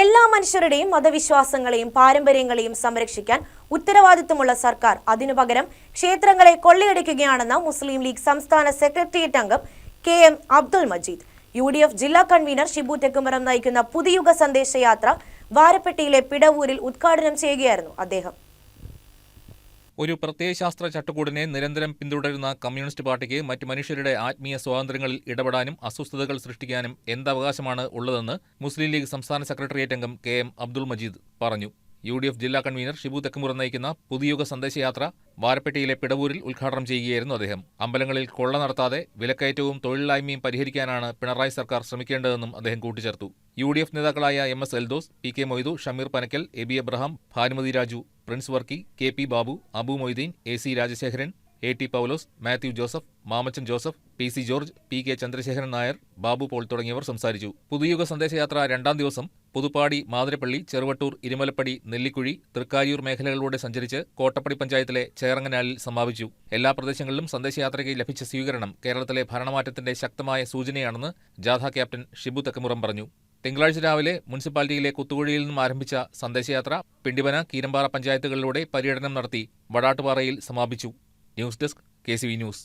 എല്ലാ മനുഷ്യരുടെയും മതവിശ്വാസങ്ങളെയും പാരമ്പര്യങ്ങളെയും സംരക്ഷിക്കാൻ ഉത്തരവാദിത്തമുള്ള സർക്കാർ അതിനു പകരം ക്ഷേത്രങ്ങളെ കൊള്ളയടിക്കുകയാണെന്ന് മുസ്ലിം ലീഗ് സംസ്ഥാന സെക്രട്ടേറിയറ്റ് അംഗം കെ.എം. അബ്ദുൾ മജീദ്. UDF ജില്ലാ കൺവീനർ ഷിബു തെക്കുംപുറം നയിക്കുന്ന പുതുയുഗ സന്ദേശയാത്ര വാരപ്പെട്ടിയിലെ പിടവൂരിൽ ഉദ്ഘാടനം ചെയ്യുകയായിരുന്നു അദ്ദേഹം. ഒരു പ്രത്യയശാസ്ത്ര ചട്ടക്കൂടിനെ നിരന്തരം പിന്തുടരുന്ന കമ്മ്യൂണിസ്റ്റ് പാർട്ടിക്ക് മറ്റു മനുഷ്യരുടെ ആത്മീയ സ്വാതന്ത്ര്യങ്ങളിൽ ഇടപെടാനും അസ്വസ്ഥതകൾ സൃഷ്ടിക്കാനും എന്തവകാശമാണ് ഉള്ളതെന്ന് മുസ്ലിം ലീഗ് സംസ്ഥാന സെക്രട്ടേറിയറ്റ് അംഗം കെ.എം. അബ്ദുൾ മജീദ് പറഞ്ഞു. UDF ജില്ലാ കൺവീനർ ഷിബു തെക്കുംപുറം നയിക്കുന്ന പുതുയുഗ സന്ദേശയാത്ര വാരപ്പെട്ടിയിലെ പിടവൂരിൽ ഉദ്ഘാടനം ചെയ്യുകയായിരുന്നു അദ്ദേഹം. അമ്പലങ്ങളിൽ കൊള്ള നടത്താതെ വിലക്കയറ്റവും തൊഴിലില്ലായ്മയും പരിഹരിക്കാനാണ് പിണറായി സർക്കാർ ശ്രമിക്കേണ്ടതെന്നും അദ്ദേഹം കൂട്ടിച്ചേർത്തു. UDF നേതാക്കളായ MS Eldhose, PK Moidu, Shameer Panackal, AB Abraham, Bhanumathi Raju, Prince Varkey, KP Babu, Abu Moideen, AC Rajasekharan, AT Paulose, Mathew Joseph, Mamachan Joseph, PC George, PK Chandrasekharan Nair, Babu Paul തുടങ്ങിയവർ സംസാരിച്ചു. പുതുയുഗ സന്ദേശയാത്ര രണ്ടാം ദിവസം പുതുപ്പാടി, മാതിരപ്പള്ളി, ചെറുവട്ടൂർ, ഇരുമലപ്പടി, നെല്ലിക്കുഴി, തൃക്കാര്യൂർ മേഖലകളിലൂടെ സഞ്ചരിച്ച് കോട്ടപ്പടി പഞ്ചായത്തിലെ ചേറങ്ങനാലിൽ സമാപിച്ചു. എല്ലാ പ്രദേശങ്ങളിലും സന്ദേശയാത്രയ്ക്ക് ലഭിച്ച സ്വീകരണം കേരളത്തിലെ ഭരണമാറ്റത്തിന്റെ ശക്തമായ സൂചനയാണെന്ന് ജാഥ ക്യാപ്റ്റൻ ഷിബു തെക്കുംപുറം പറഞ്ഞു. തിങ്കളാഴ്ച രാവിലെ മുനിസിപ്പാലിറ്റിയിലെ കുത്തുകുഴിയിൽ നിന്നും ആരംഭിച്ച സന്ദേശയാത്ര പിണ്ടിപന, കീരമ്പാറ പഞ്ചായത്തുകളിലൂടെ പര്യടനം നടത്തി വടാട്ടുപാറയിൽ സമാപിച്ചു. News desk KCV news.